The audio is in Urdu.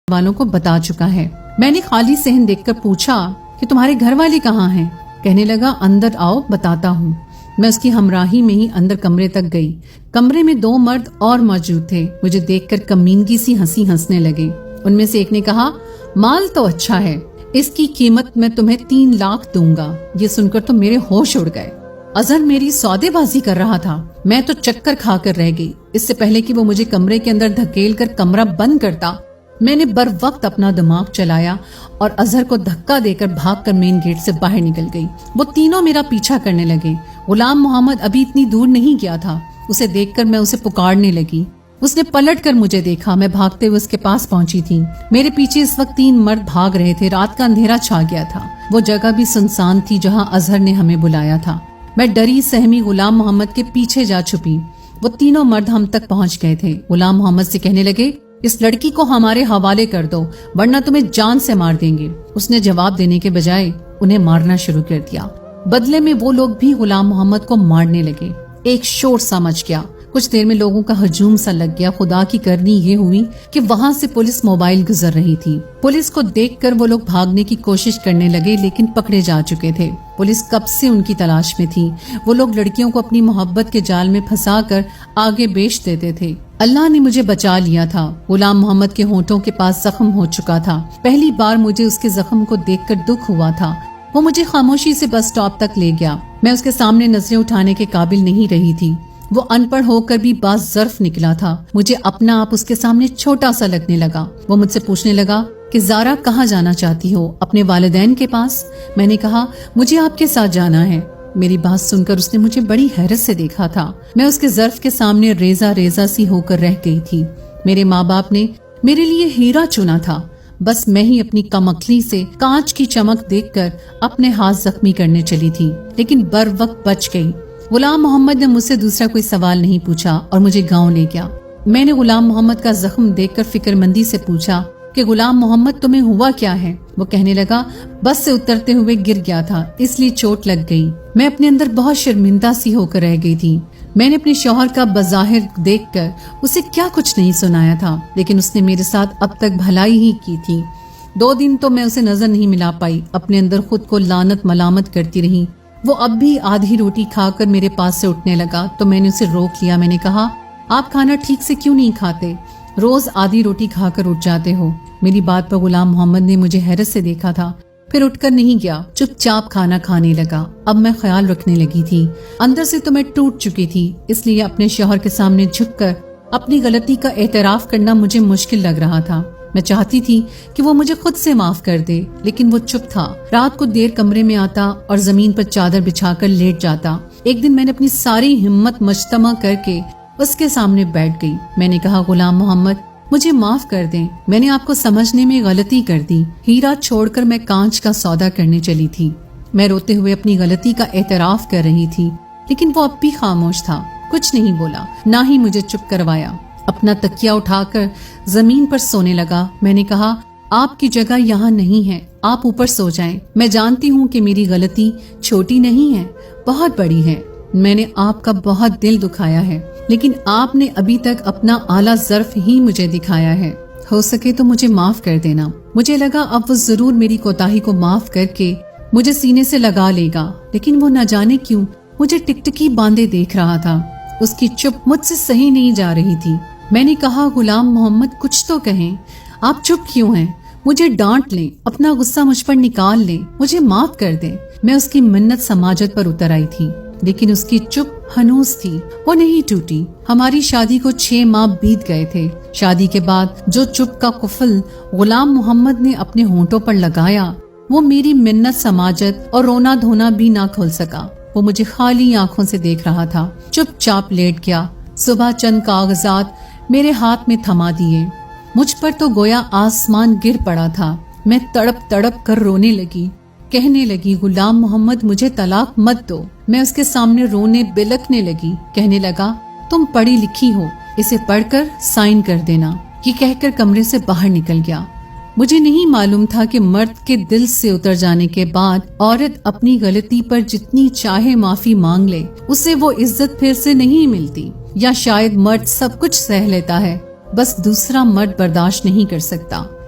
والوں کو بتا چکا ہے۔ میں نے خالی صحن دیکھ کر پوچھا کہ تمہارے گھر والے کہاں ہیں؟ کہنے لگا اندر آؤ بتاتا ہوں۔ میں اس کی ہمراہی میں ہی اندر کمرے تک گئی۔ کمرے میں 2 مرد اور موجود تھے۔ مجھے دیکھ کر کمینگی سی ہنسی ہنسنے لگے۔ ان میں سے ایک نے کہا مال تو اچھا ہے، اس کی قیمت میں تمہیں 3 لاکھ دوں گا۔ یہ سن کر تو میرے ہوش اڑ گئے۔ اظہر میری سودے بازی کر رہا تھا۔ میں تو چکر کھا کر رہ گئی۔ اس سے پہلے کہ وہ مجھے کمرے کے اندر دھکیل کر کمرہ بند کرتا، میں نے بر وقت اپنا دماغ چلایا اور اظہر کو دھکا دے کر بھاگ کر مین گیٹ سے باہر نکل گئی۔ وہ تینوں میرا پیچھا کرنے لگے۔ غلام محمد ابھی اتنی دور نہیں گیا تھا۔ اسے دیکھ کر میں اسے پکارنے لگی۔ اس نے پلٹ کر مجھے دیکھا۔ میں بھاگتے ہوئے اس کے پاس پہنچی تھی۔ میرے پیچھے اس وقت 3 مرد بھاگ رہے تھے۔ رات کا اندھیرا چھا گیا تھا۔ وہ جگہ بھی سنسان تھی جہاں اظہر نے ہمیں بلایا تھا۔ میں ڈری سہمی غلام محمد کے پیچھے جا چھپی۔ وہ تینوں مرد ہم تک پہنچ گئے تھے۔ غلام محمد سے کہنے لگے اس لڑکی کو ہمارے حوالے کر دو ورنہ تمہیں جان سے مار دیں گے۔ اس نے جواب دینے کے بجائے انہیں مارنا شروع کر دیا۔ بدلے میں وہ لوگ بھی غلام محمد کو مارنے لگے۔ ایک شور سا مچ گیا۔ کچھ دیر میں لوگوں کا ہجوم سا لگ گیا۔ خدا کی کرنی یہ ہوئی کہ وہاں سے پولیس موبائل گزر رہی تھی۔ پولیس کو دیکھ کر وہ لوگ بھاگنے کی کوشش کرنے لگے لیکن پکڑے جا چکے تھے۔ پولیس کب سے ان کی تلاش میں تھی۔ وہ لوگ لڑکیوں کو اپنی محبت کے جال میں پھنسا کر آگے بیچ دیتے تھے۔ اللہ نے مجھے بچا لیا تھا۔ غلام محمد کے ہونٹوں کے پاس زخم ہو چکا تھا۔ پہلی بار مجھے اس کے زخم کو دیکھ کر دکھ ہوا تھا۔ وہ مجھے خاموشی سے بس اسٹاپ تک لے گیا۔ میں اس کے سامنے نظریں اٹھانے کے قابل نہیں رہی تھی۔ وہ ان پڑھ ہو کر بھی باظرف نکلا تھا۔ مجھے اپنا آپ اس کے سامنے چھوٹا سا لگنے لگا۔ وہ مجھ سے پوچھنے لگا کہ زارا کہاں جانا چاہتی ہو؟ اپنے والدین کے پاس؟ میں نے کہا مجھے آپ کے ساتھ جانا ہے۔ میری بات سن کر اس نے مجھے بڑی حیرت سے دیکھا تھا۔ میں اس کے ظرف کے سامنے ریزہ ریزہ سی ہو کر رہ گئی تھی۔ میرے ماں باپ نے میرے لیے ہیرا چنا تھا، بس میں ہی اپنی کم عقلی سے کانچ کی چمک دیکھ کر اپنے ہاتھ زخمی کرنے چلی تھی، لیکن بر وقت بچ گئی۔ غلام محمد نے مجھ سے دوسرا کوئی سوال نہیں پوچھا اور مجھے گاؤں لے گیا۔ میں نے غلام محمد کا زخم دیکھ کر فکر مندی سے پوچھا کہ غلام محمد تمہیں ہوا کیا ہے؟ وہ کہنے لگا بس سے اترتے ہوئے گر گیا تھا اس لیے چوٹ لگ گئی۔ میں اپنے اندر بہت شرمندہ سی ہو کر رہ گئی تھی۔ میں نے اپنے شوہر کا بظاہر دیکھ کر اسے کیا کچھ نہیں سنایا تھا، لیکن اس نے میرے ساتھ اب تک بھلائی ہی کی تھی۔ 2 دن تو میں اسے نظر نہیں ملا پائی، اپنے اندر خود کو لعنت ملامت کرتی رہی۔ وہ اب بھی آدھی روٹی کھا کر میرے پاس سے اٹھنے لگا تو میں نے اسے روک لیا۔ میں نے کہا آپ کھانا ٹھیک سے کیوں نہیں کھاتے؟ روز آدھی روٹی کھا کر اٹھ جاتے ہو۔ میری بات پر غلام محمد نے مجھے حیرت سے دیکھا تھا، پھر اٹھ کر نہیں گیا، چپ چاپ کھانا کھانے لگا۔ اب میں خیال رکھنے لگی تھی، اندر سے تو میں ٹوٹ چکی تھی، اس لیے اپنے شوہر کے سامنے جھک کر اپنی غلطی کا اعتراف کرنا مجھے مشکل لگ رہا تھا۔ میں چاہتی تھی کہ وہ مجھے خود سے معاف کر دے، لیکن وہ چپ تھا۔ رات کو دیر کمرے میں آتا اور زمین پر چادر بچھا کر لیٹ جاتا۔ ایک دن میں نے اپنی ساری ہمت مجتمع کر کے اس کے سامنے بیٹھ گئی۔ میں نے کہا غلام محمد مجھے معاف کر دیں، میں نے آپ کو سمجھنے میں غلطی کر دی۔ ہیرا چھوڑ کر میں کانچ کا سودا کرنے چلی تھی۔ میں روتے ہوئے اپنی غلطی کا اعتراف کر رہی تھی، لیکن وہ اب بھی خاموش تھا، کچھ نہیں بولا، نہ ہی مجھے چپ کروایا۔ اپنا تکیہ اٹھا کر زمین پر سونے لگا۔ میں نے کہا آپ کی جگہ یہاں نہیں ہے، آپ اوپر سو جائیں۔ میں جانتی ہوں کہ میری غلطی چھوٹی نہیں ہے، بہت بڑی ہے۔ میں نے آپ کا بہت دل دکھایا ہے، لیکن آپ نے ابھی تک اپنا اعلیٰ ظرف ہی مجھے دکھایا ہے۔ ہو سکے تو مجھے معاف کر دینا۔ مجھے لگا اب وہ ضرور میری کوتاہی کو معاف کر کے مجھے سینے سے لگا لے گا، لیکن وہ نہ جانے کیوں مجھے ٹکٹکی باندھے دیکھ رہا تھا۔ اس کی چپ مجھ سے سہی نہیں جا رہی تھی۔ میں نے کہا غلام محمد کچھ تو کہیں، آپ چپ کیوں ہیں؟ مجھے ڈانٹ لیں، اپنا غصہ مجھ پر نکال لیں، مجھے معاف کر دیں۔ میں اس کی منت سماجت پر اتر آئی تھی، لیکن اس کی چپ ہنوز تھی، وہ نہیں ٹوٹی۔ ہماری شادی کو 6 ماہ بیت گئے تھے۔ شادی کے بعد جو چپ کا قفل غلام محمد نے اپنے ہونٹوں پر لگایا، وہ میری منت سماجت اور رونا دھونا بھی نہ کھول سکا۔ وہ مجھے خالی آنکھوں سے دیکھ رہا تھا، چپ چاپ لیٹ گیا۔ صبح چند کاغذات میرے ہاتھ میں تھما دیے۔ مجھ پر تو گویا آسمان گر پڑا تھا۔ میں تڑپ تڑپ کر رونے لگی، کہنے لگی غلام محمد مجھے طلاق مت دو۔ میں اس کے سامنے رونے بلکنے لگی، کہنے لگا تم پڑھی لکھی ہو، اسے پڑھ کر سائن کر دینا۔ یہ کہہ کر کمرے سے باہر نکل گیا۔ مجھے نہیں معلوم تھا کہ مرد کے دل سے اتر جانے کے بعد عورت اپنی غلطی پر جتنی چاہے معافی مانگ لے، اسے وہ عزت پھر سے نہیں ملتی، یا شاید مرد سب کچھ سہ لیتا ہے، بس دوسرا مرد برداشت نہیں کر سکتا۔